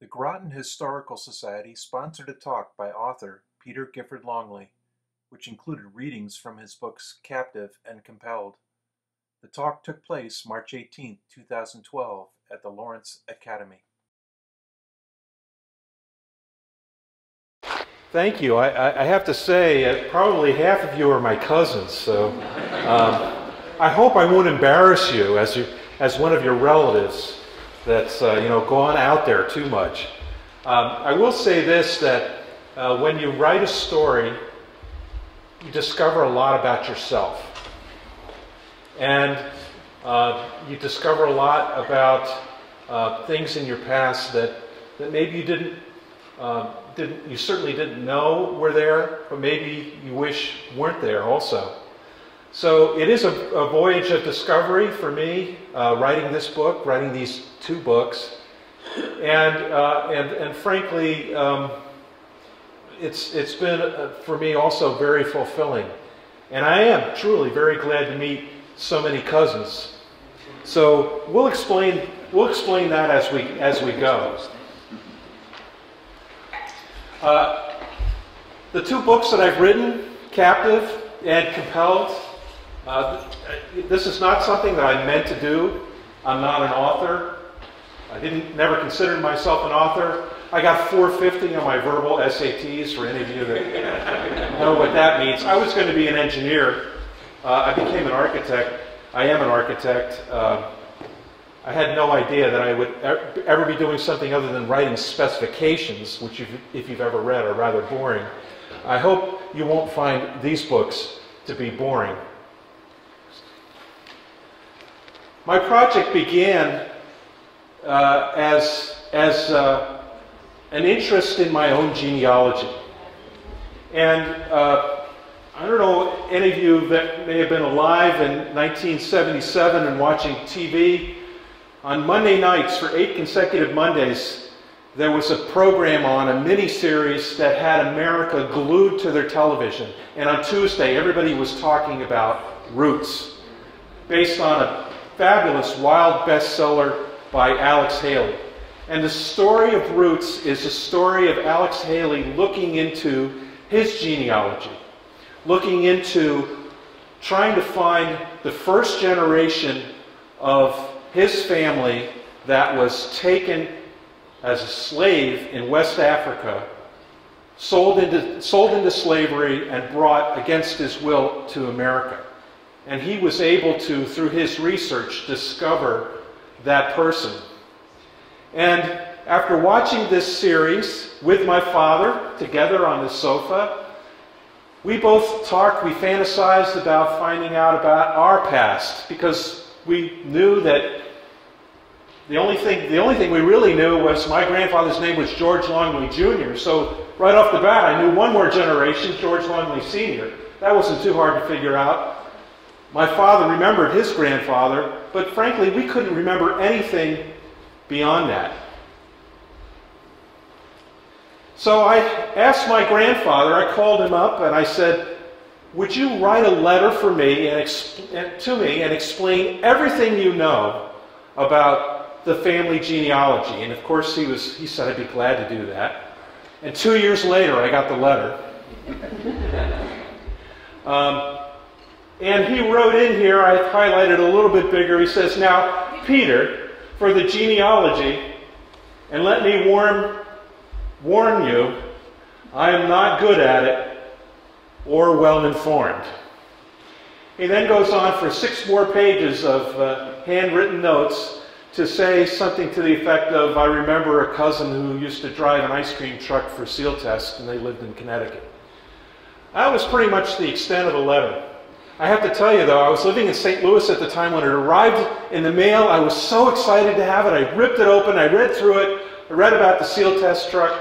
The Groton Historical Society sponsored a talk by author Peter Gifford Longley, which included readings from his books Captive and Compelled. The talk took place March 18, 2012 at the Lawrence Academy. Thank you. I have to say, probably half of you are my cousins, so I hope I won't embarrass you as one of your relatives that's gone out there too much. I will say this, that when you write a story, you discover a lot about yourself, and you discover a lot about things in your past that maybe you certainly didn't know were there, but maybe you wish weren't there also. So it is a voyage of discovery for me, writing this book, writing these two books, and frankly, it's been for me also very fulfilling, and I am truly very glad to meet so many cousins. So we'll explain that as we go. The two books that I've written, Captive and Compelled, this is not something that I meant to do. I'm not an author. I never considered myself an author. I got 450 on my verbal SATs, for any of you that know what that means. I was going to be an engineer. I became an architect. I am an architect. I had no idea that I would ever be doing something other than writing specifications, which if you've ever read are rather boring. I hope you won't find these books to be boring. My project began as an interest in my own genealogy. And I don't know any of you that may have been alive in 1977 and watching TV. On Monday nights, for 8 consecutive Mondays, there was a program on, a mini-series that had America glued to their television. And on Tuesday, everybody was talking about Roots, based on a fabulous wild bestseller by Alex Haley. And the story of Roots is a story of Alex Haley looking into his genealogy, looking into trying to find the first generation of his family that was taken as a slave in West Africa, sold into slavery, and brought against his will to America. And he was able to, through his research, discover that person. And after watching this series with my father, together on the sofa, we both talked, we fantasized about finding out about our past, because we knew that the only thing we really knew was my grandfather's name was George Longley Jr. So right off the bat, I knew one more generation, George Longley Sr. That wasn't too hard to figure out. My father remembered his grandfather, but frankly, we couldn't remember anything beyond that. So I asked my grandfather, I called him up and I said, would you write a letter for me to me and explain everything you know about the family genealogy? And of course he said I'd be glad to do that. And 2 years later I got the letter. And he wrote in here, I highlighted a little bit bigger, he says, now, Peter, for the genealogy, and let me warn you, I am not good at it or well informed. He then goes on for 6 more pages of handwritten notes to say something to the effect of, I remember a cousin who used to drive an ice cream truck for seal tests, and they lived in Connecticut. That was pretty much the extent of the letter. I have to tell you though, I was living in St. Louis at the time. When it arrived in the mail, I was so excited to have it. I ripped it open, I read through it, I read about the seal test truck,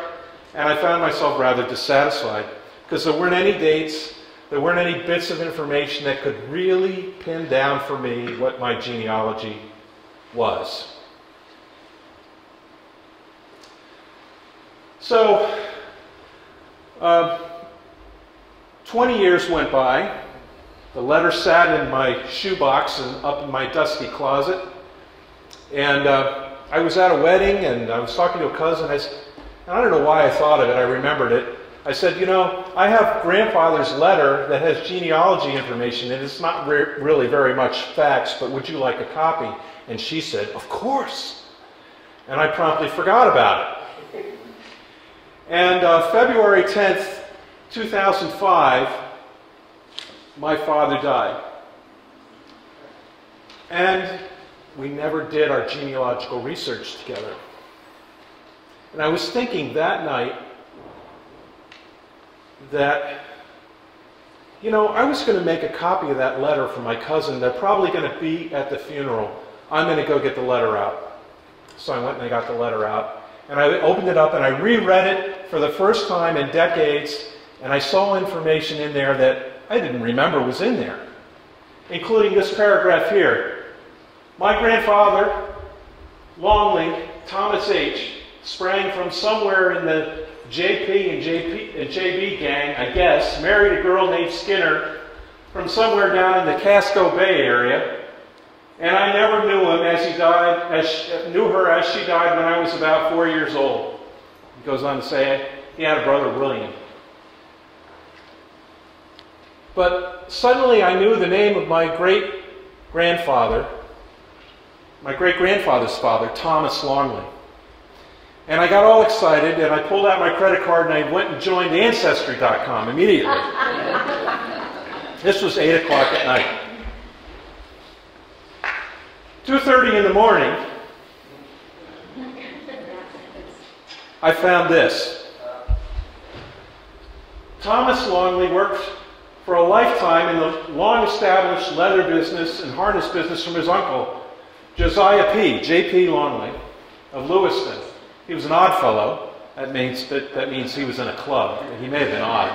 and I found myself rather dissatisfied, because there weren't any dates, there weren't any bits of information that could really pin down for me what my genealogy was. So, 20 years went by. The letter sat in my shoebox and up in my dusty closet. And I was at a wedding and I was talking to a cousin. And I don't know why I thought of it. I remembered it. I said, you know, I have grandfather's letter that has genealogy information, and it's not really very much facts, but would you like a copy? And she said, of course. And I promptly forgot about it. And February 10th, 2005, my father died. And we never did our genealogical research together. And I was thinking that night that, you know, I was going to make a copy of that letter for my cousin. They're probably going to be at the funeral. I'm going to go get the letter out. So I went and I got the letter out. And I opened it up and I reread it for the first time in decades. And I saw information in there that I didn't remember was in there, including this paragraph here. My grandfather, Longley, Thomas H., sprang from somewhere in the JP and JB gang, I guess, married a girl named Skinner from somewhere down in the Casco Bay area, and I never knew him as he died, knew her as she died when I was about 4 years old. He goes on to say he had a brother, William. But suddenly I knew the name of my great-grandfather, my great-grandfather's father, Thomas Longley. And I got all excited, and I pulled out my credit card, and I went and joined Ancestry.com immediately. This was 8 o'clock at night. 2:30 in the morning, I found this. Thomas Longley worked for a lifetime in the long-established leather business and harness business from his uncle, Josiah P., J.P. Longley of Lewiston. He was an odd fellow. That means he was in a club. He may have been odd.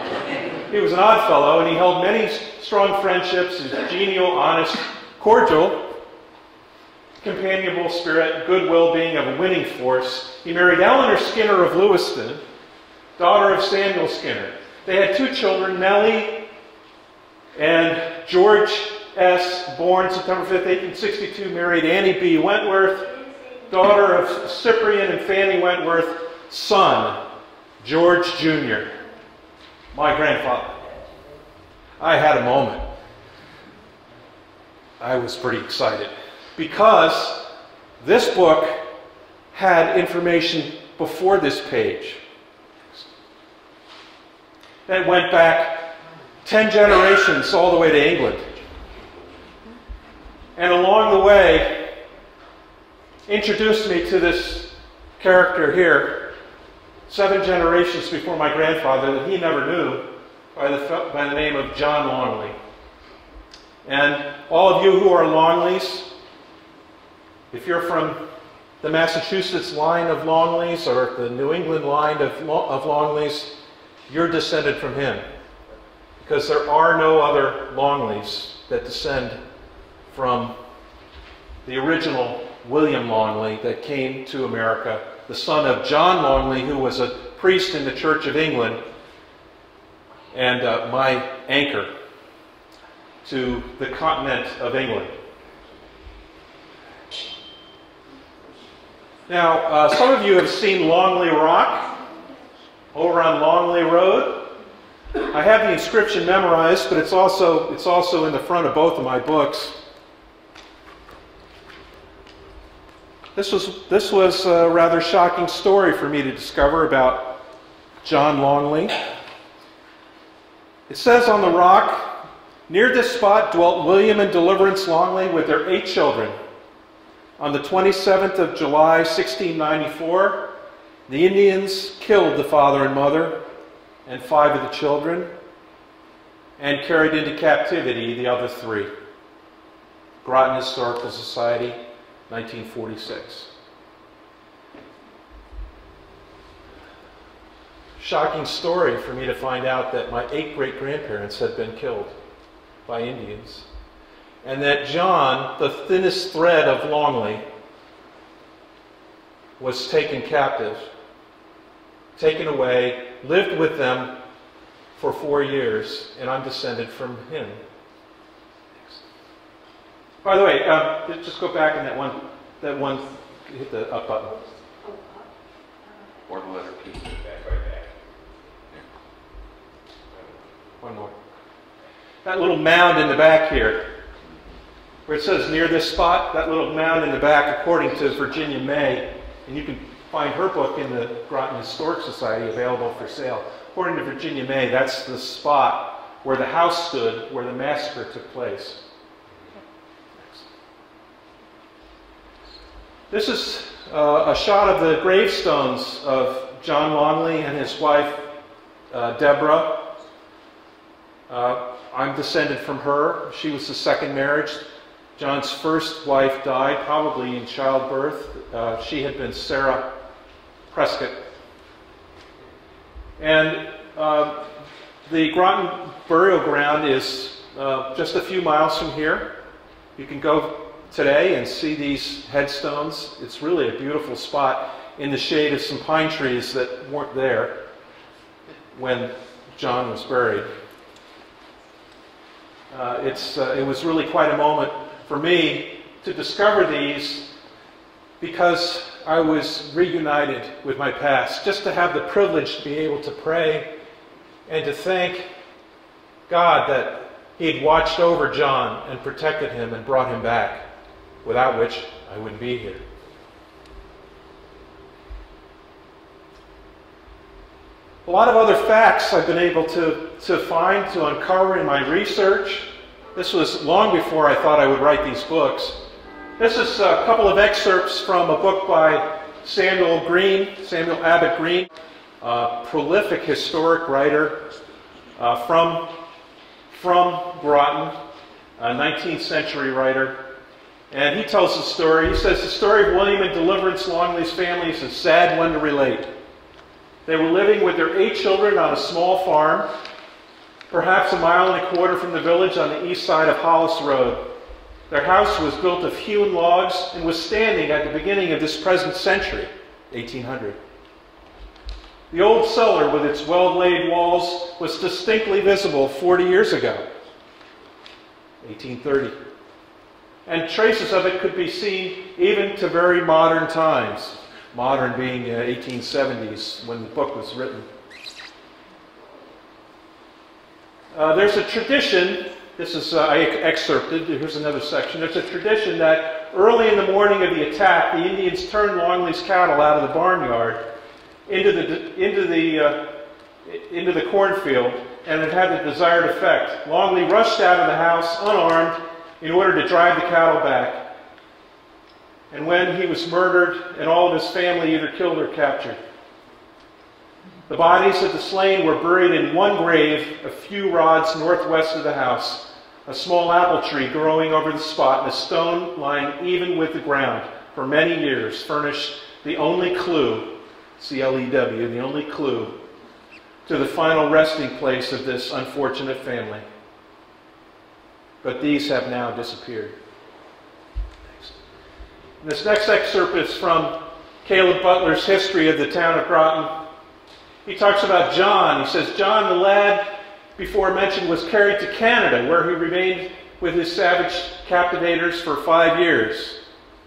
He was an odd fellow, and he held many strong friendships. His genial, honest, cordial, companionable spirit, goodwill being of a winning force. He married Eleanor Skinner of Lewiston, daughter of Samuel Skinner. They had 2 children, Nellie and George S., born September 5th, 1862, married Annie B. Wentworth, daughter of Cyprian and Fanny Wentworth, son, George Jr., my grandfather. I had a moment. I was pretty excited because this book had information before this page that went back 10 generations all the way to England. And along the way, introduced me to this character here, 7 generations before my grandfather, that he never knew, by the name of John Longley. And all of you who are Longleys, if you're from the Massachusetts line of Longleys or the New England line of Longleys, you're descended from him. Because there are no other Longleys that descend from the original William Longley that came to America, the son of John Longley, who was a priest in the Church of England, and my anchor to the continent of England. Now, some of you have seen Longley Rock over on Longley Road. I have the inscription memorized, but it's also in the front of both of my books. This was a rather shocking story for me to discover about John Longley. It says on the rock, near this spot dwelt William and Deliverance Longley with their 8 children. On the 27th of July, 1694, the Indians killed the father and mother and 5 of the children and carried into captivity the other 3. Groton Historical Society, 1946. Shocking story for me to find out that my 8 great-grandparents had been killed by Indians, and that John, the thinnest thread of Longley, was taken captive, taken away, lived with them for 4 years, and I'm descended from him. By the way, just go back in that one hit the up button. Or the letter P. Back, right back. One more. That little mound in the back here, where it says near this spot, that little mound in the back, according to Virginia May, and you can find her book in the Groton Historic Society available for sale. According to Virginia May, that's the spot where the house stood, where the massacre took place. This is a shot of the gravestones of John Longley and his wife, Deborah. I'm descended from her. She was the second marriage. John's first wife died, probably in childbirth. She had been Sarah Prescott. And the Groton burial ground is just a few miles from here. You can go today and see these headstones. It's really a beautiful spot in the shade of some pine trees that weren't there when John was buried. It was really quite a moment for me to discover these, because I was reunited with my past. Just to have the privilege to be able to pray and to thank God that He had watched over John and protected him and brought him back, without which I wouldn't be here. A lot of other facts I've been able to find, to uncover in my research. This was long before I thought I would write these books. This is a couple of excerpts from a book by Samuel Abbott Green, a prolific historic writer from Groton, a 19th century writer. And he tells the story. He says, the story of William and Deliverance Longley's family is a sad one to relate. They were living with their 8 children on a small farm, perhaps 1.25 miles from the village on the east side of Hollis Road. Their house was built of hewn logs and was standing at the beginning of this present century, 1800. The old cellar with its well-laid walls was distinctly visible 40 years ago, 1830. And traces of it could be seen even to very modern times. Modern being 1870s, when the book was written. There's a tradition, this is, I excerpted, here's another section. There's a tradition that early in the morning of the attack, the Indians turned Longley's cattle out of the barnyard into the cornfield, and it had the desired effect. Longley rushed out of the house unarmed in order to drive the cattle back. And when he was murdered, and all of his family either killed or captured. The bodies of the slain were buried in one grave a few rods northwest of the house, a small apple tree growing over the spot, and a stone lying even with the ground for many years furnished the only clue, C-L-E-W, the only clue to the final resting place of this unfortunate family. But these have now disappeared. This next excerpt is from Caleb Butler's History of the Town of Groton. He talks about John. He says, John, the lad before mentioned, was carried to Canada, where he remained with his savage captivators for 5 years.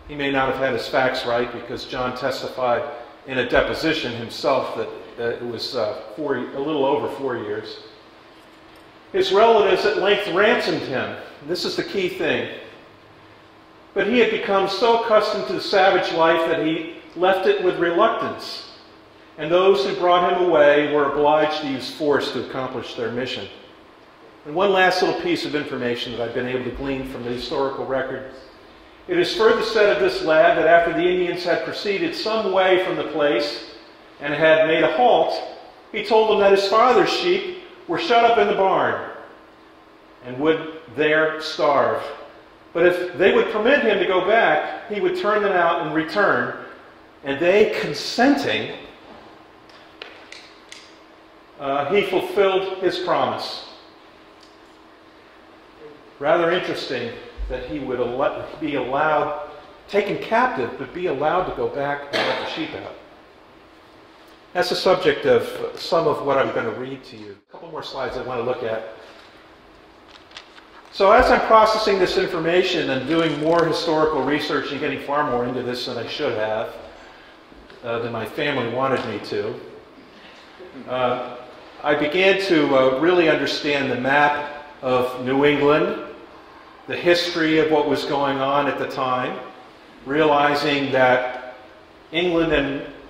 He may not have had his facts right, because John testified in a deposition himself that it was a little over 4 years. His relatives at length ransomed him. This is the key thing. But he had become so accustomed to the savage life that he left it with reluctance. And those who brought him away were obliged to use force to accomplish their mission. And one last little piece of information that I've been able to glean from the historical record. It is further said of this lad that after the Indians had proceeded some way from the place and had made a halt, he told them that his father's sheep were shut up in the barn and would there starve. But if they would permit him to go back, he would turn them out and return. And they, consenting, he fulfilled his promise. Rather interesting that he would be allowed, taken captive, but be allowed to go back and let the sheep out. That's the subject of some of what I'm going to read to you. A couple more slides I want to look at. So as I'm processing this information and doing more historical research and getting far more into this than I should have, than my family wanted me to, I began to really understand the map of New England, the history of what was going on at the time, realizing that England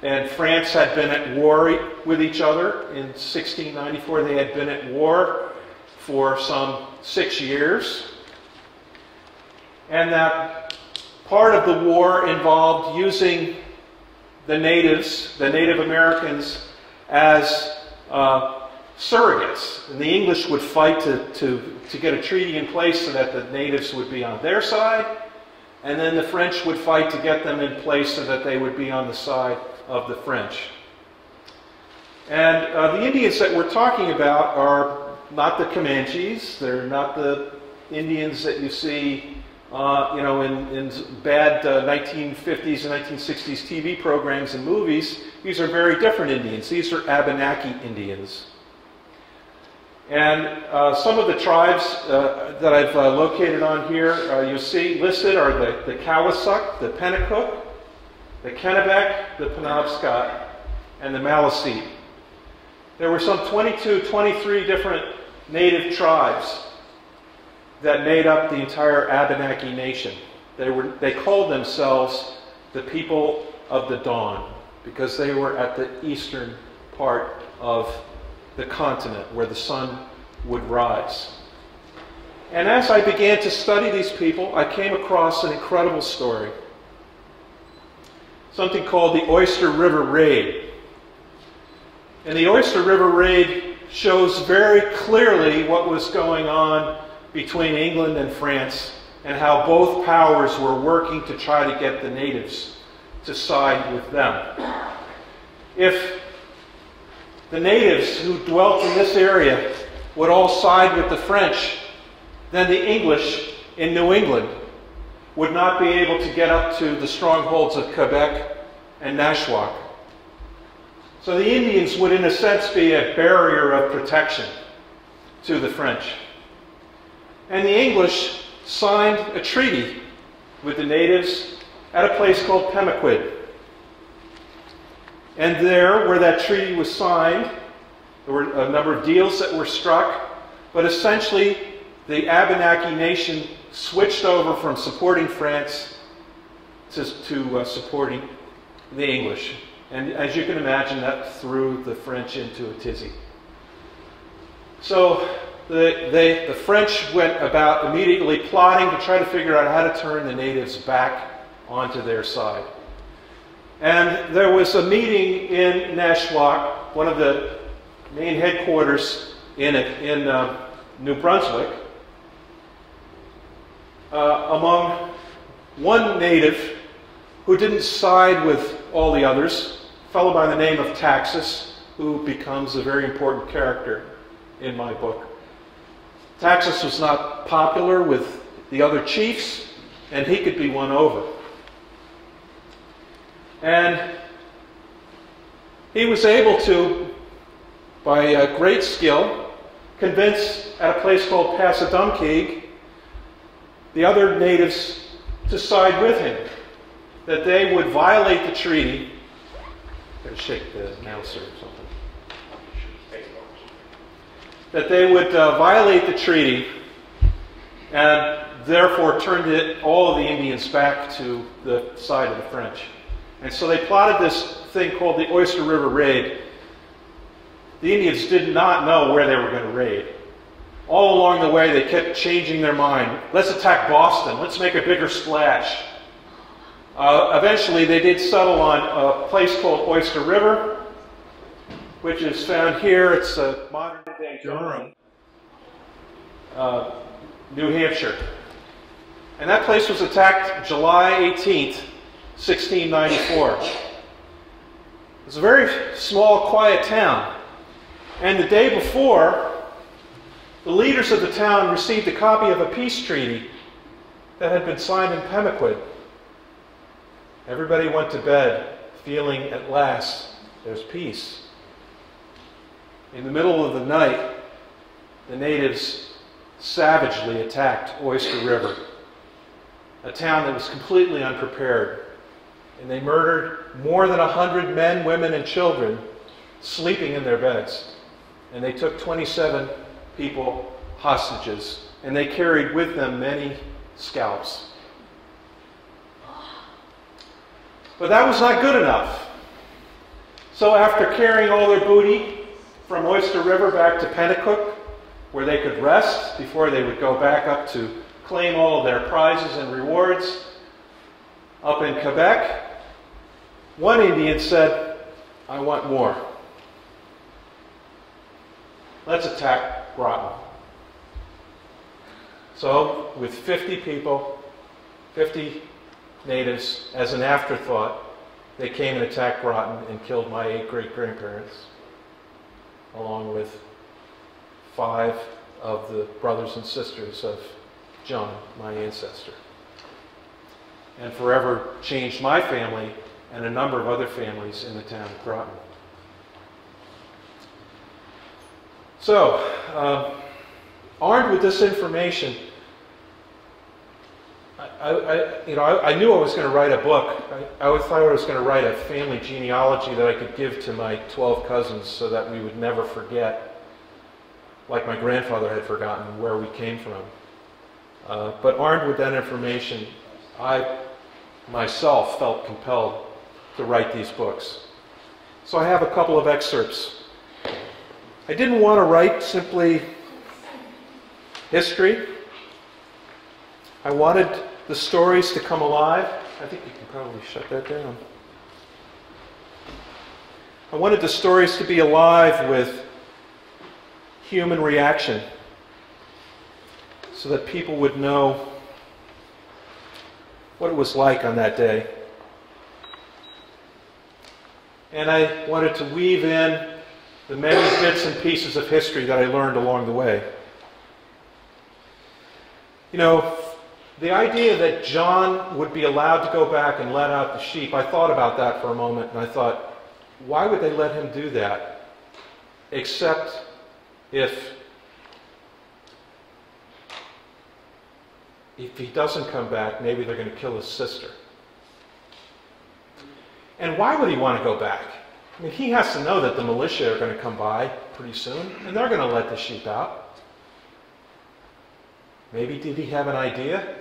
and France had been at war with each other. In 1694, they had been at war for some 6 years. And that part of the war involved using the natives, the Native Americans, as surrogates. And the English would fight to get a treaty in place so that the natives would be on their side, and then the French would fight to get them in place so that they would be on the side of the French. And the Indians that we're talking about are not the Comanches. They're not the Indians that you see in bad 1950s and 1960s TV programs and movies. These are very different Indians. These are Abenaki Indians. And some of the tribes that I've located on here, you'll see listed are the Kawasuk, the Pennacook, the Kennebec, the Penobscot, and the Maliseet. There were some 22, 23 different native tribes that made up the entire Abenaki nation. They called themselves the people of the dawn because they were at the eastern part of the continent where the sun would rise. And as I began to study these people, I came across an incredible story. Something called the Oyster River Raid. And the Oyster River Raid shows very clearly what was going on between England and France and how both powers were working to try to get the natives to side with them. If the natives who dwelt in this area would all side with the French, then the English in New England would not be able to get up to the strongholds of Quebec and Nashwauk. So the Indians would in a sense be a barrier of protection to the French. And the English signed a treaty with the natives at a place called Pemaquid. And there, where that treaty was signed, there were a number of deals that were struck, but essentially the Abenaki nation switched over from supporting France to supporting the English. And as you can imagine, that threw the French into a tizzy. So the French went about immediately plotting to try to figure out how to turn the natives back onto their side. And there was a meeting in Nashwauk, one of the main headquarters in New Brunswick, among one native who didn't side with all the others, a fellow by the name of Taxus, who becomes a very important character in my book. Taxus was not popular with the other chiefs, and he could be won over. And he was able to, by great skill, convince, at a place called Passadumkeag, the other natives to side with him, that they would violate the treaty. Better shake the mouse or something. That they would violate the treaty and therefore turned all of the Indians back to the side of the French. And so they plotted this thing called the Oyster River Raid. The Indians did not know where they were going to raid. All along the way, they kept changing their mind. Let's attack Boston. Let's make a bigger splash. Eventually, they did settle on a place called Oyster River, which is found here. It's modern-day Durham, New Hampshire. And that place was attacked July 18th, 1694. It's a very small, quiet town. And the day before, the leaders of the town received a copy of a peace treaty that had been signed in Pemaquid. Everybody went to bed feeling at last there's peace. In the middle of the night, the natives savagely attacked Oyster River, a town that was completely unprepared. And they murdered more than 100 men, women, and children sleeping in their beds. And they took 27 people hostages, and they carried with them many scalps. But that was not good enough. So after carrying all their booty from Oyster River back to Pennacook, where they could rest before they would go back up to claim all of their prizes and rewards, up in Quebec, one Indian said, "I want more. Let's attack Groton." So, with 50 people, 50 natives, as an afterthought, they came and attacked Groton and killed my 8 great-grandparents, along with 5 of the brothers and sisters of John, my ancestor, and forever changed my family and a number of other families in the town of Groton. So, armed with this information, I knew I was going to write a book. I always thought I was going to write a family genealogy that I could give to my 12 cousins so that we would never forget, like my grandfather had forgotten, where we came from. But armed with that information, I myself felt compelled to write these books. So I have a couple of excerpts. I didn't want to write simply history. I wanted the stories to come alive. I think you can probably shut that down. I wanted the stories to be alive with human reaction so that people would know what it was like on that day. And I wanted to weave in the many bits and pieces of history that I learned along the way. You know, the idea that John would be allowed to go back and let out the sheep, I thought about that for a moment, and I thought, why would they let him do that? Except if he doesn't come back, maybe they're going to kill his sister. And why would he want to go back? I mean, he has to know that the militia are going to come by pretty soon, and they're going to let the sheep out. Maybe did he have an idea?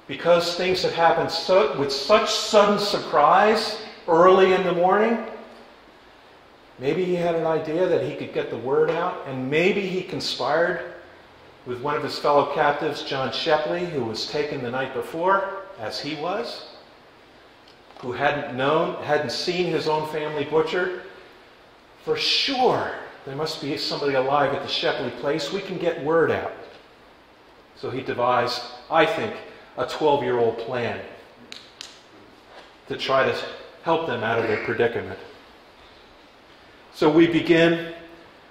Because things had happened with such sudden surprise early in the morning, maybe he had an idea that he could get the word out, and maybe he conspired with one of his fellow captives, John Shepley, who was taken the night before, as he was, who hadn't seen his own family butchered. For sure, there must be somebody alive at the Shepley place. We can get word out. So he devised, I think, a 12-year-old plan to try to help them out of their predicament. So we begin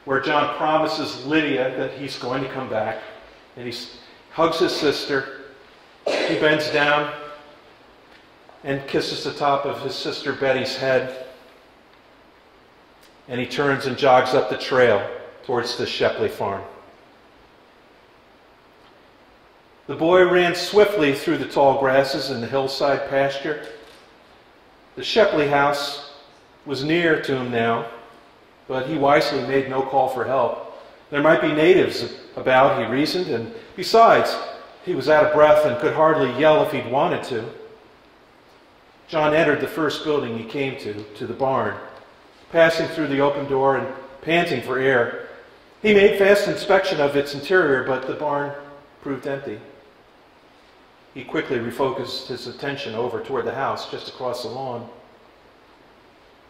where John promises Lydia that he's going to come back, and he hugs his sister. He bends down and kisses the top of his sister Betty's head, and he turns and jogs up the trail towards the Shepley farm. The boy ran swiftly through the tall grasses in the hillside pasture. The Shepley house was near to him now, but he wisely made no call for help. There might be natives about, he reasoned, and besides, he was out of breath and could hardly yell if he'd wanted to. John entered the first building he came to the barn, passing through the open door and panting for air. He made fast inspection of its interior, but the barn proved empty. He quickly refocused his attention over toward the house just across the lawn.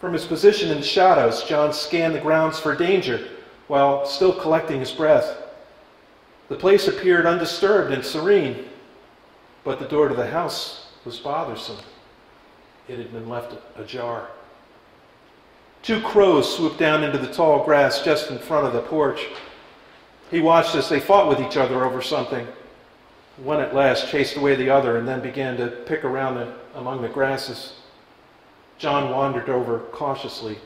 From his position in the shadows, John scanned the grounds for danger while still collecting his breath. The place appeared undisturbed and serene, but the door to the house was bothersome. It had been left ajar. 2 crows swooped down into the tall grass just in front of the porch. He watched as they fought with each other over something. One at last chased away the other and then began to pick around among the grasses. John wandered over cautiously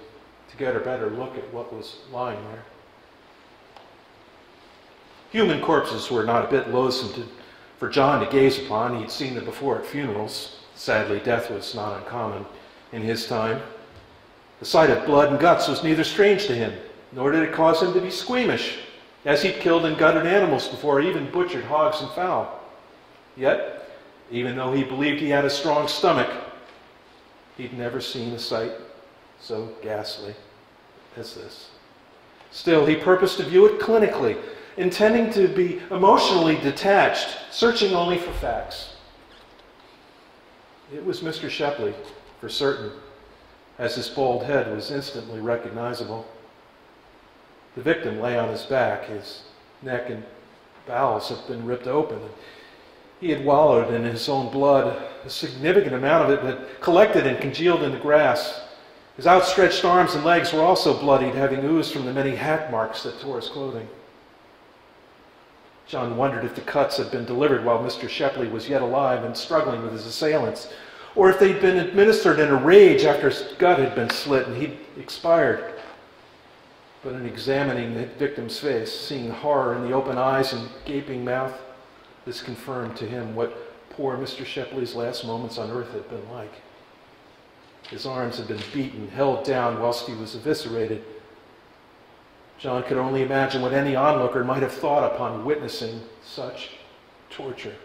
to get a better look at what was lying there. Human corpses were not a bit loathsome for John to gaze upon. He'd seen them before at funerals. Sadly, death was not uncommon in his time. The sight of blood and guts was neither strange to him, nor did it cause him to be squeamish, as he'd killed and gutted animals before, even butchered hogs and fowl. Yet, even though he believed he had a strong stomach, he'd never seen a sight so ghastly as this. Still, he purposed to view it clinically, intending to be emotionally detached, searching only for facts. It was Mr. Shepley, for certain, as his bald head was instantly recognizable. The victim lay on his back. His neck and bowels had been ripped open. He had wallowed in his own blood. A significant amount of it had collected and congealed in the grass. His outstretched arms and legs were also bloodied, having oozed from the many hack marks that tore his clothing. John wondered if the cuts had been delivered while Mr. Shepley was yet alive and struggling with his assailants, or if they'd been administered in a rage after his gut had been slit and he'd expired. But in examining the victim's face, seeing the horror in the open eyes and gaping mouth, this confirmed to him what poor Mr. Shepley's last moments on earth had been like. His arms had been beaten, held down whilst he was eviscerated. John could only imagine what any onlooker might have thought upon witnessing such torture.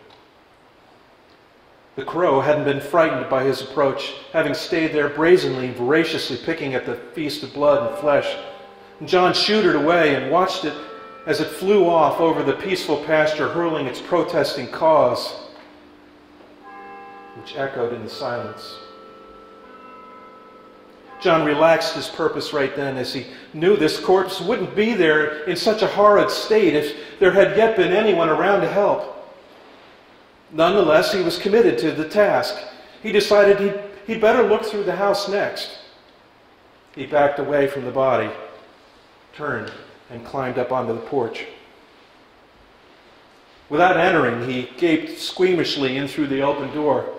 The crow hadn't been frightened by his approach, having stayed there brazenly and voraciously picking at the feast of blood and flesh. And John shooed away and watched it as it flew off over the peaceful pasture, hurling its protesting caws, which echoed in the silence. John relaxed his purpose right then, as he knew this corpse wouldn't be there in such a horrid state if there had yet been anyone around to help. Nonetheless, he was committed to the task. He decided he'd better look through the house next. He backed away from the body, turned, and climbed up onto the porch. Without entering, he gaped squeamishly in through the open door.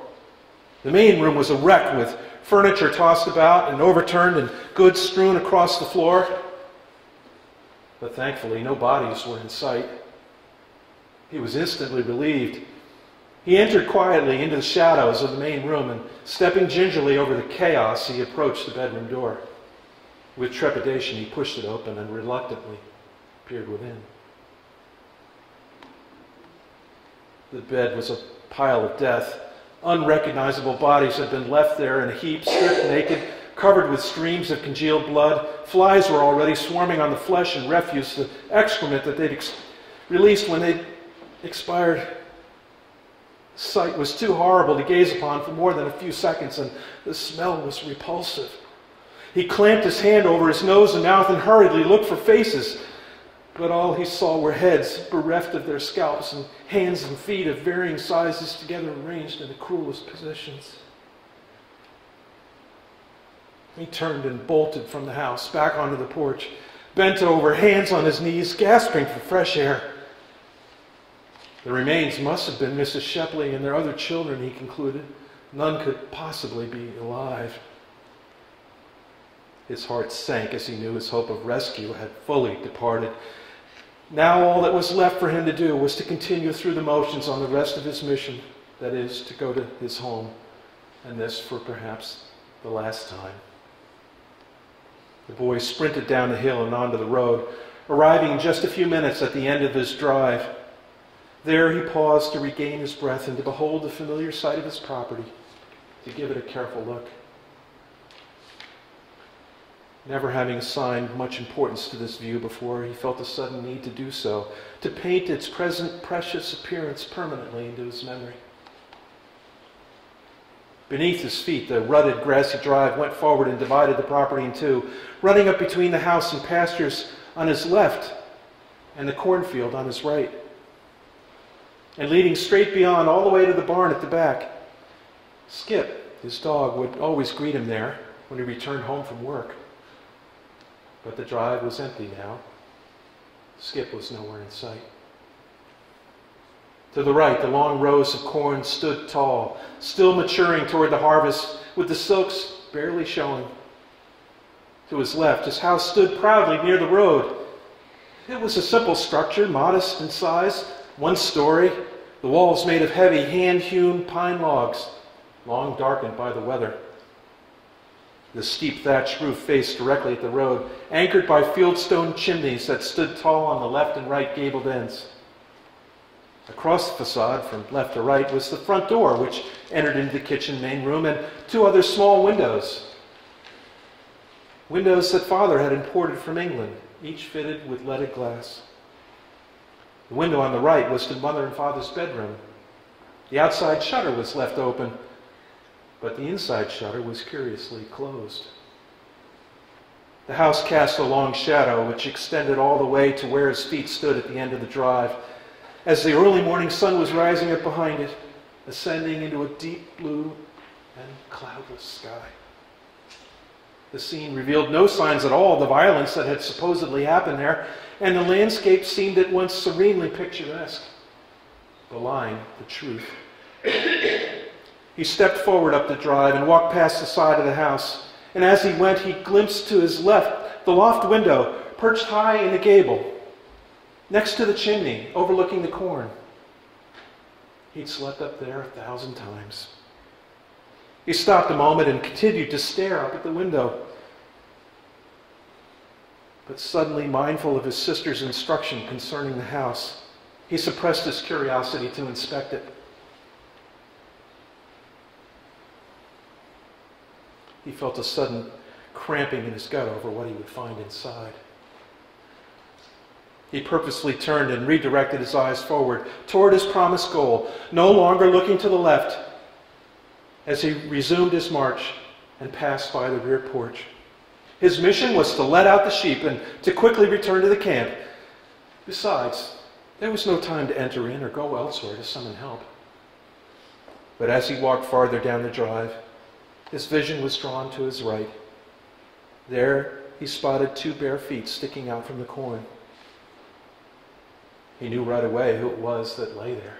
The main room was a wreck, with furniture tossed about and overturned and goods strewn across the floor. But thankfully, no bodies were in sight. He was instantly relieved. He entered quietly into the shadows of the main room, and stepping gingerly over the chaos, he approached the bedroom door. With trepidation, he pushed it open and reluctantly peered within. The bed was a pile of death. Unrecognizable bodies had been left there in a heap, stripped naked, covered with streams of congealed blood. Flies were already swarming on the flesh and refuse, the excrement that they'd released when they'd expired. The sight was too horrible to gaze upon for more than a few seconds, and the smell was repulsive. He clamped his hand over his nose and mouth and hurriedly looked for faces, but all he saw were heads bereft of their scalps and hands and feet of varying sizes together arranged in the cruelest positions. He turned and bolted from the house, back onto the porch, bent over, hands on his knees, gasping for fresh air. The remains must have been Mrs. Shepley and their other children, he concluded. None could possibly be alive. His heart sank as he knew his hope of rescue had fully departed. Now all that was left for him to do was to continue through the motions on the rest of his mission, that is, to go to his home, and this for perhaps the last time. The boy sprinted down the hill and onto the road, arriving in just a few minutes at the end of his drive. There he paused to regain his breath and to behold the familiar sight of his property, to give it a careful look. Never having assigned much importance to this view before, he felt a sudden need to do so, to paint its present precious appearance permanently into his memory. Beneath his feet, the rutted, grassy drive went forward and divided the property in two, running up between the house and pastures on his left and the cornfield on his right, and leading straight beyond all the way to the barn at the back. Skip, his dog, would always greet him there when he returned home from work. But the drive was empty now. Skip was nowhere in sight. To the right, the long rows of corn stood tall, still maturing toward the harvest, with the silks barely showing. To his left, his house stood proudly near the road. It was a simple structure, modest in size, one story, the walls made of heavy hand-hewn pine logs, long darkened by the weather. The steep thatched roof faced directly at the road, anchored by fieldstone chimneys that stood tall on the left and right gabled ends. Across the facade, from left to right, was the front door, which entered into the kitchen main room, and two other small windows. Windows that Father had imported from England, each fitted with leaded glass. The window on the right was to Mother and Father's bedroom. The outside shutter was left open, but the inside shutter was curiously closed. The house cast a long shadow, which extended all the way to where his feet stood at the end of the drive, as the early morning sun was rising up behind it, ascending into a deep blue and cloudless sky. The scene revealed no signs at all of the violence that had supposedly happened there, and the landscape seemed at once serenely picturesque, belying the truth. He stepped forward up the drive and walked past the side of the house, and as he went, he glimpsed to his left the loft window, perched high in the gable, next to the chimney, overlooking the corn. He'd slept up there 1,000 times. He stopped a moment and continued to stare up at the window. But suddenly, mindful of his sister's instruction concerning the house, he suppressed his curiosity to inspect it. He felt a sudden cramping in his gut over what he would find inside. He purposely turned and redirected his eyes forward toward his promised goal, no longer looking to the left, as he resumed his march and passed by the rear porch. His mission was to let out the sheep and to quickly return to the camp. Besides, there was no time to enter in or go elsewhere to summon help. But as he walked farther down the drive, his vision was drawn to his right. There he spotted two bare feet sticking out from the corn. He knew right away who it was that lay there.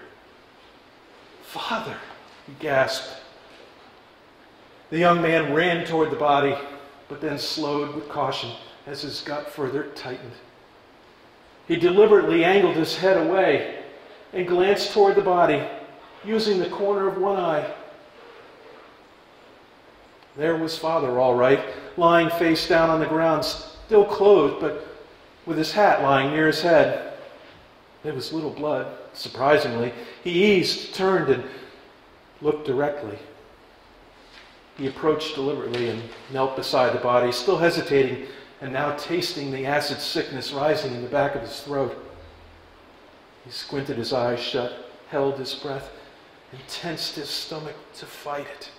"Father!" he gasped. The young man ran toward the body, but then slowed with caution as his gut further tightened. He deliberately angled his head away and glanced toward the body, using the corner of one eye. There was Father, all right, lying face down on the ground, still clothed, but with his hat lying near his head. There was little blood, surprisingly. He eased, turned, and looked directly. He approached deliberately and knelt beside the body, still hesitating and now tasting the acid sickness rising in the back of his throat. He squinted his eyes shut, held his breath, and tensed his stomach to fight it.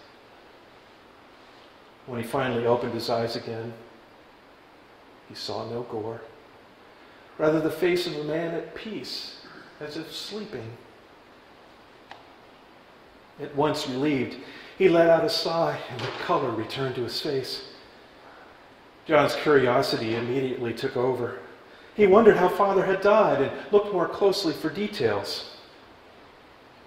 When he finally opened his eyes again, he saw no gore. Rather, the face of a man at peace, as if sleeping. At once relieved, he let out a sigh, and the color returned to his face. John's curiosity immediately took over. He wondered how Father had died and looked more closely for details.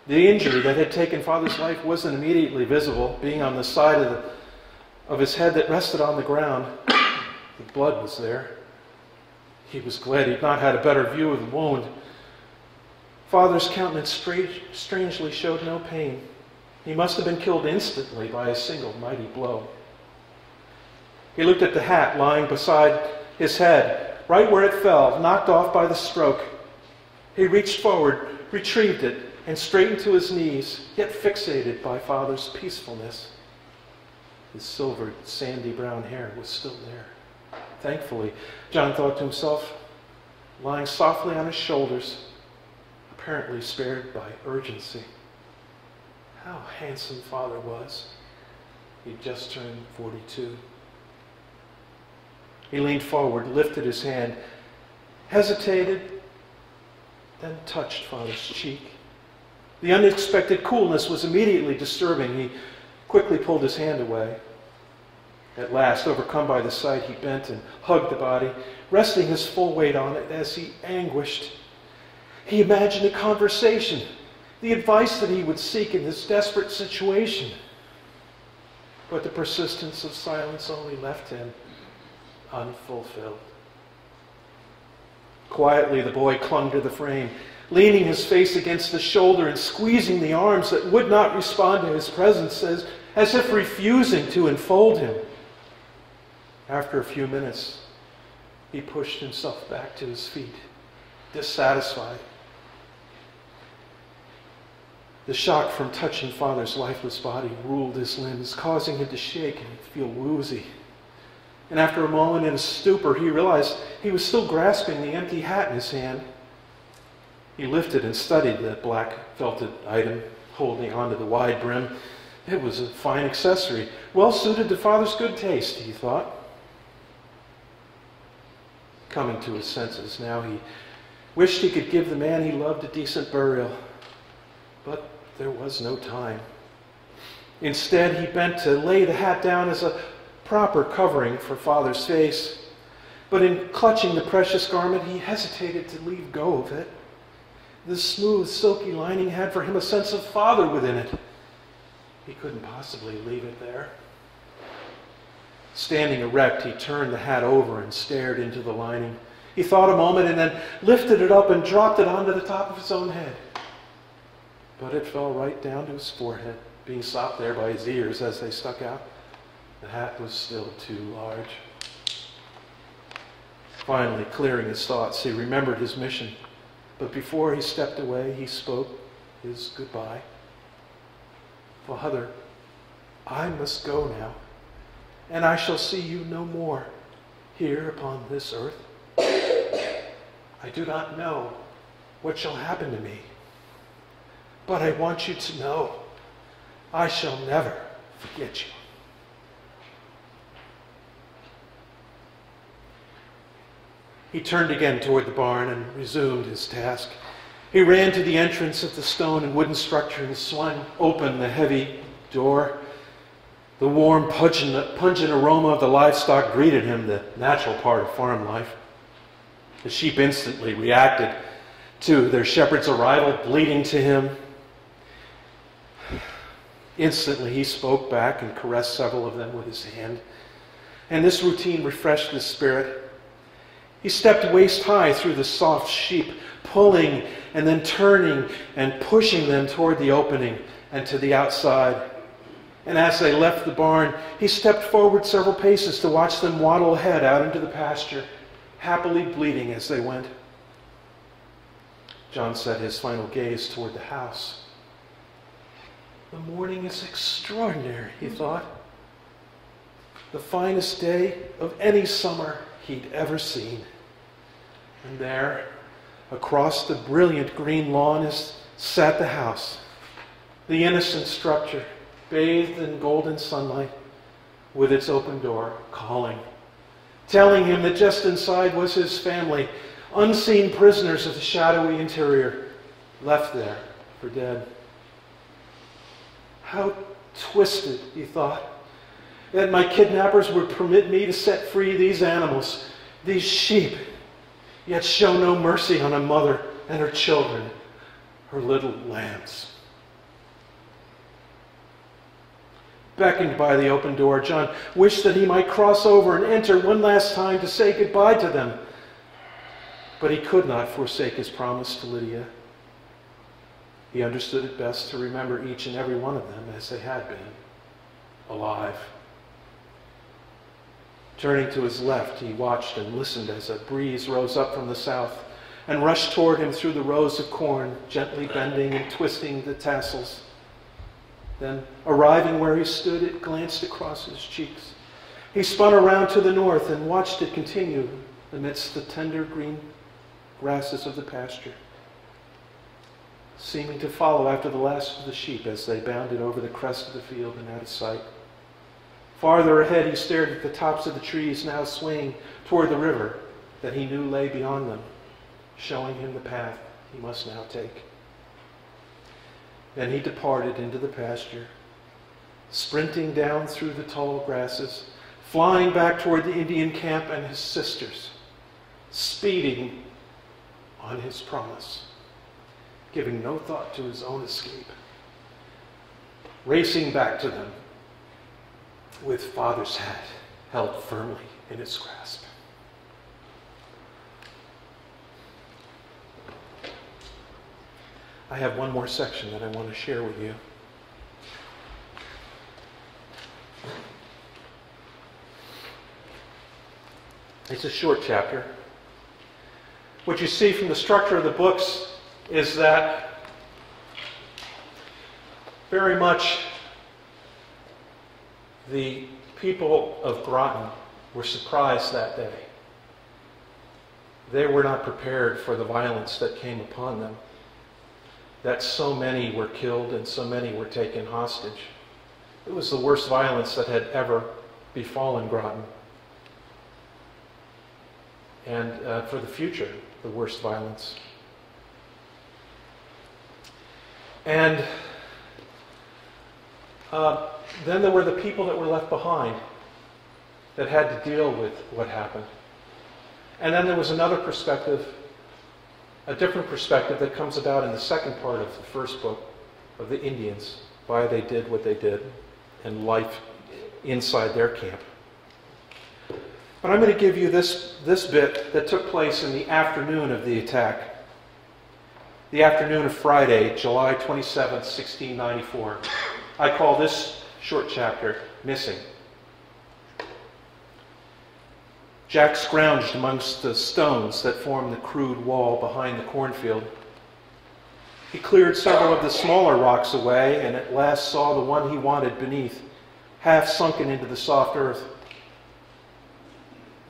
The injury that had taken Father's life wasn't immediately visible, being on the side of his head that rested on the ground. The blood was there. He was glad he'd not had a better view of the wound. Father's countenance strangely showed no pain. He must have been killed instantly by a single mighty blow. He looked at the hat lying beside his head, right where it fell, knocked off by the stroke. He reached forward, retrieved it, and straightened to his knees, yet fixated by Father's peacefulness. His silvered, sandy brown hair was still there. Thankfully, John thought to himself, lying softly on his shoulders, apparently spared by urgency. How handsome Father was. He'd just turned 42. He leaned forward, lifted his hand, hesitated, then touched Father's cheek. The unexpected coolness was immediately disturbing. He quickly pulled his hand away. At last, overcome by the sight, he bent and hugged the body, resting his full weight on it as he anguished. He imagined a conversation, the advice that he would seek in this desperate situation. But the persistence of silence only left him unfulfilled. Quietly, the boy clung to the frame, leaning his face against the shoulder and squeezing the arms that would not respond to his presence, as if refusing to enfold him. After a few minutes, he pushed himself back to his feet, dissatisfied. The shock from touching Father's lifeless body ruled his limbs, causing him to shake and feel woozy. And after a moment in a stupor, he realized he was still grasping the empty hat in his hand. He lifted and studied the black felted item, holding onto the wide brim. It was a fine accessory, well suited to Father's good taste, he thought. Coming to his senses now, he wished he could give the man he loved a decent burial. But there was no time. Instead, he bent to lay the hat down as a proper covering for Father's face. But in clutching the precious garment, he hesitated to leave go of it. The smooth, silky lining had for him a sense of Father within it. He couldn't possibly leave it there. Standing erect, he turned the hat over and stared into the lining. He thought a moment and then lifted it up and dropped it onto the top of his own head. But it fell right down to his forehead, being stopped there by his ears as they stuck out. The hat was still too large. Finally, clearing his thoughts, he remembered his mission. But before he stepped away, he spoke his goodbye. Father, I must go now, and I shall see you no more here upon this earth. I do not know what shall happen to me, but I want you to know I shall never forget you. He turned again toward the barn and resumed his task. He ran to the entrance of the stone and wooden structure and swung open the heavy door. The warm, pungent aroma of the livestock greeted him, the natural part of farm life. The sheep instantly reacted to their shepherd's arrival, bleating to him. Instantly, he spoke back and caressed several of them with his hand. And this routine refreshed his spirit. He stepped waist-high through the soft sheep, pulling and then turning and pushing them toward the opening and to the outside. And as they left the barn, he stepped forward several paces to watch them waddle ahead out into the pasture, happily bleating as they went. John set his final gaze toward the house. The morning is extraordinary, he thought. The finest day of any summer he'd ever seen. And there, across the brilliant green lawn, sat the house, the innocent structure, bathed in golden sunlight, with its open door, calling, telling him that just inside was his family, unseen prisoners of the shadowy interior, left there for dead. How twisted, he thought, that my kidnappers would permit me to set free these animals, these sheep, yet show no mercy on a mother and her children, her little lambs. Beckoned by the open door, John wished that he might cross over and enter one last time to say goodbye to them. But he could not forsake his promise to Lydia. He understood it best to remember each and every one of them as they had been, alive. Turning to his left, he watched and listened as a breeze rose up from the south and rushed toward him through the rows of corn, gently bending and twisting the tassels. Then, arriving where he stood, it glanced across his cheeks. He spun around to the north and watched it continue amidst the tender green grasses of the pasture, seeming to follow after the last of the sheep as they bounded over the crest of the field and out of sight. Farther ahead, he stared at the tops of the trees now swaying toward the river that he knew lay beyond them, showing him the path he must now take. Then he departed into the pasture, sprinting down through the tall grasses, flying back toward the Indian camp and his sisters, speeding on his promise, giving no thought to his own escape, racing back to them with Father's hat held firmly in his grasp. I have one more section that I want to share with you. It's a short chapter. What you see from the structure of the books is that very much the people of Groton were surprised that day. They were not prepared for the violence that came upon them, that so many were killed and so many were taken hostage. It was the worst violence that had ever befallen Groton. And for the future, the worst violence. And then there were the people that were left behind that had to deal with what happened. And then there was another perspective, a different perspective that comes about in the second part of the first book of the Indians, why they did what they did, and life inside their camp. But I'm going to give you this bit that took place in the afternoon of the attack. The afternoon of Friday, July 27, 1694. I call this short chapter, Missing. Jack scrounged amongst the stones that formed the crude wall behind the cornfield. He cleared several of the smaller rocks away and at last saw the one he wanted beneath, half sunken into the soft earth.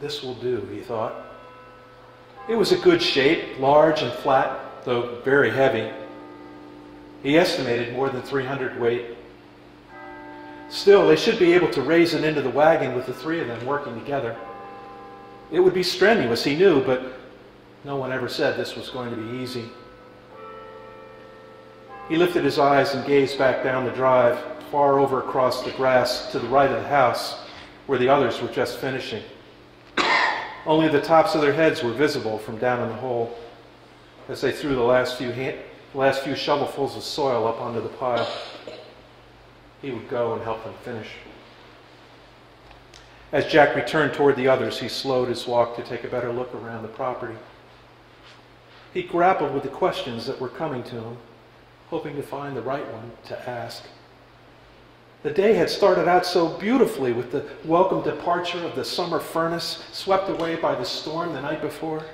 This will do, he thought. It was a good shape, large and flat, though very heavy. He estimated more than 300 weight. Still, they should be able to raise it into the wagon with the three of them working together. It would be strenuous, he knew, but no one ever said this was going to be easy. He lifted his eyes and gazed back down the drive, far over across the grass to the right of the house, where the others were just finishing. Only the tops of their heads were visible from down in the hole as they threw the last few shovelfuls of soil up onto the pile. He would go and help them finish. As Jack returned toward the others, he slowed his walk to take a better look around the property. He grappled with the questions that were coming to him, hoping to find the right one to ask. The day had started out so beautifully with the welcome departure of the summer furnace swept away by the storm the night before.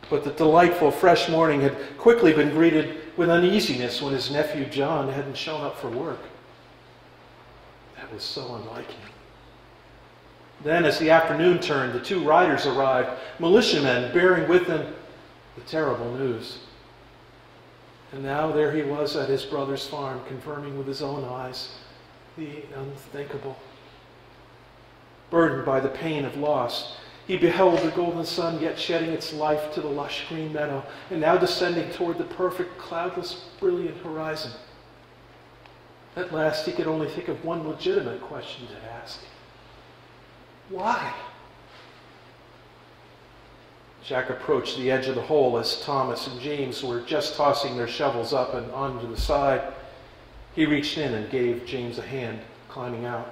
But the delightful fresh morning had quickly been greeted with uneasiness when his nephew John hadn't shown up for work. That was so unlike him. Then, as the afternoon turned, the two riders arrived, militiamen bearing with them the terrible news. And now there he was at his brother's farm, confirming with his own eyes the unthinkable. Burdened by the pain of loss, he beheld the golden sun yet shedding its life to the lush green meadow, and now descending toward the perfect, cloudless, brilliant horizon. At last he could only think of one legitimate question to ask. Why? Jack approached the edge of the hole as Thomas and James were just tossing their shovels up and onto the side. He reached in and gave James a hand, climbing out.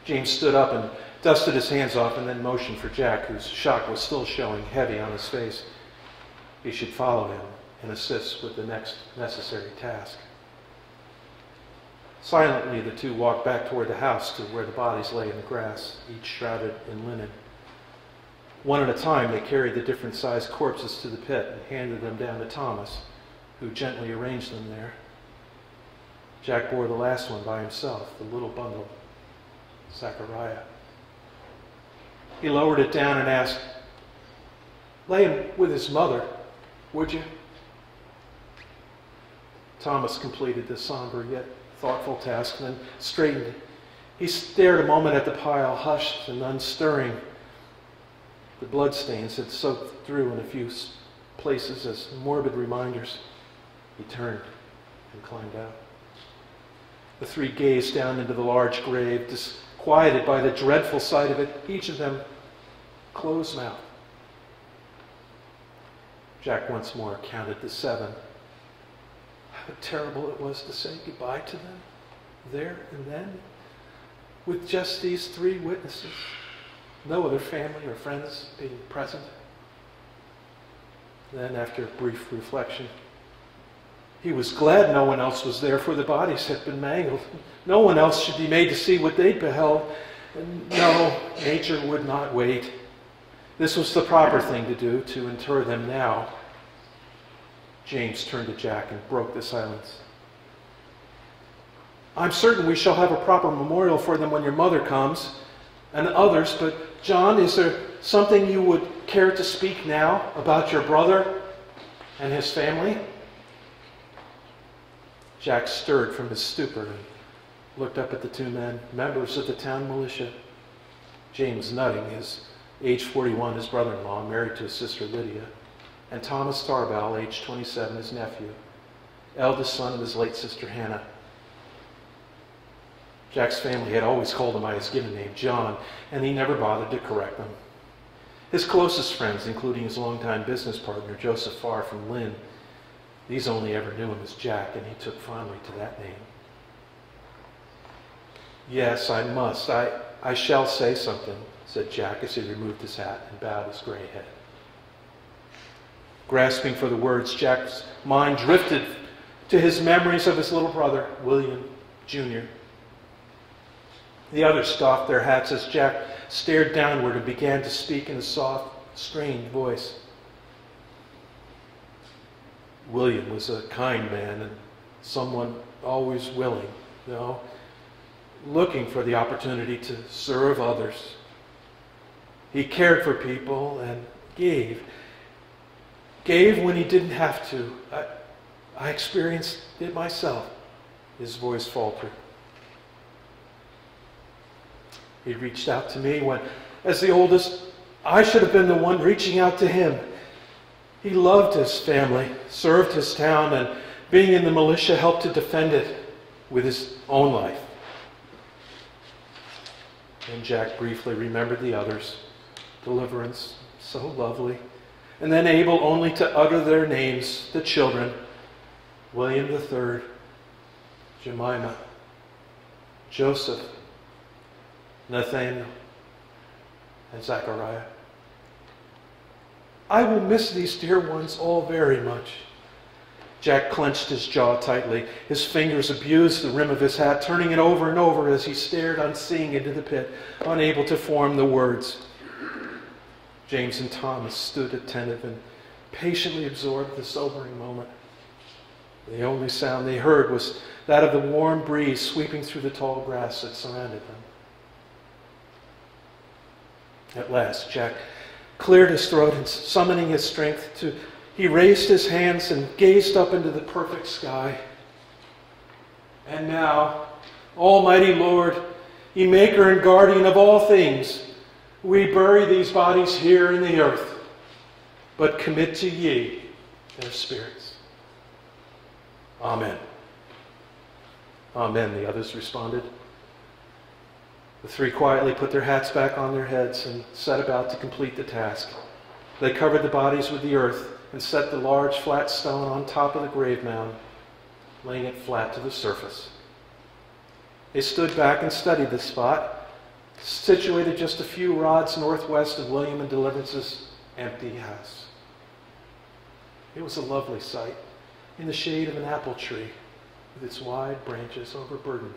James stood up and dusted his hands off and then motioned for Jack, whose shock was still showing heavy on his face. He should follow him and assist with the next necessary task. Silently, the two walked back toward the house to where the bodies lay in the grass, each shrouded in linen. One at a time, they carried the different-sized corpses to the pit and handed them down to Thomas, who gently arranged them there. Jack bore the last one by himself, the little bundle, Zachariah. He lowered it down and asked, "Lay him with his mother, would you?" Thomas completed the somber yet thoughtful task, and then straightened. He stared a moment at the pile, hushed and unstirring. The bloodstains had soaked through in a few places as morbid reminders. He turned and climbed out. The three gazed down into the large grave, disquieted by the dreadful sight of it, each of them close-mouthed. Jack once more counted to 7. How terrible it was to say goodbye to them, there and then, with just these 3 witnesses, no other family or friends being present. Then, after a brief reflection, he was glad no one else was there, for the bodies had been mangled. No one else should be made to see what they'd beheld. And no, nature would not wait. This was the proper thing to do, to inter them now. James turned to Jack and broke the silence. I'm certain we shall have a proper memorial for them when your mother comes, and others, but John, is there something you would care to speak now about your brother and his family? Jack stirred from his stupor and looked up at the two men, members of the town militia. James Nutting, his age 41, his brother-in-law, married to his sister Lydia, and Thomas Tarbell, age 27, his nephew, eldest son of his late sister Hannah. Jack's family had always called him by his given name, John, and he never bothered to correct them. His closest friends, including his longtime business partner, Joseph Farr from Lynn, these only ever knew him as Jack, and he took fondly to that name. Yes, I must. I shall say something, said Jack as he removed his hat and bowed his gray head. Grasping for the words, Jack's mind drifted to his memories of his little brother, William, Jr. The others doffed their hats as Jack stared downward and began to speak in a soft, strained voice. William was a kind man and someone always willing, looking for the opportunity to serve others. He cared for people and gave. Gave when he didn't have to. I experienced it myself. His voice faltered. He reached out to me when, as the oldest, I should have been the one reaching out to him. He loved his family, served his town, and being in the militia helped to defend it with his own life. And Jack briefly remembered the others. Deliverance, so lovely. And then able only to utter their names, the children, William III, Jemima, Joseph, Nathaniel, and Zachariah. I will miss these dear ones all very much. Jack clenched his jaw tightly. His fingers abused the rim of his hat, turning it over and over as he stared unseeing into the pit, unable to form the words. James and Thomas stood attentive and patiently absorbed the sobering moment. The only sound they heard was that of the warm breeze sweeping through the tall grass that surrounded them. At last, Jack cleared his throat and, summoning his strength, he raised his hands and gazed up into the perfect sky. And now, Almighty Lord, ye maker and guardian of all things, we bury these bodies here in the earth, but commit to ye their spirits. Amen. Amen, the others responded. The three quietly put their hats back on their heads and set about to complete the task. They covered the bodies with the earth and set the large flat stone on top of the grave mound, laying it flat to the surface. They stood back and studied the spot, situated just a few rods northwest of William and Deliverance's empty house. It was a lovely sight, in the shade of an apple tree, with its wide branches overburdened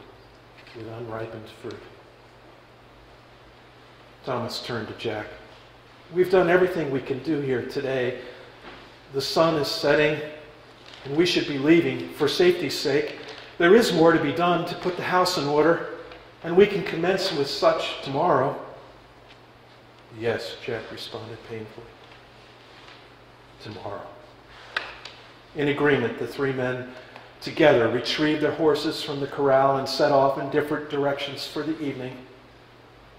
with unripened fruit. Thomas turned to Jack. We've done everything we can do here today. The sun is setting, and we should be leaving for safety's sake. There is more to be done to put the house in order, and we can commence with such tomorrow. Yes, Jack responded painfully. Tomorrow. In agreement, the three men together retrieved their horses from the corral and set off in different directions for the evening.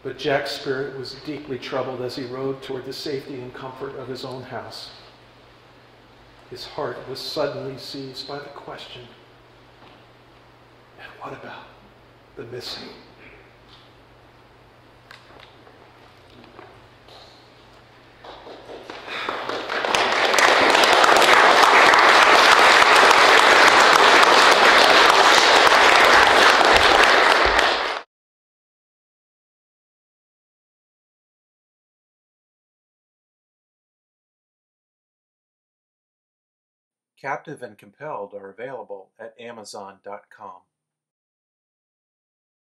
But Jack's spirit was deeply troubled as he rode toward the safety and comfort of his own house. His heart was suddenly seized by the question, and what about the missing? Captive and Compelled are available at Amazon.com.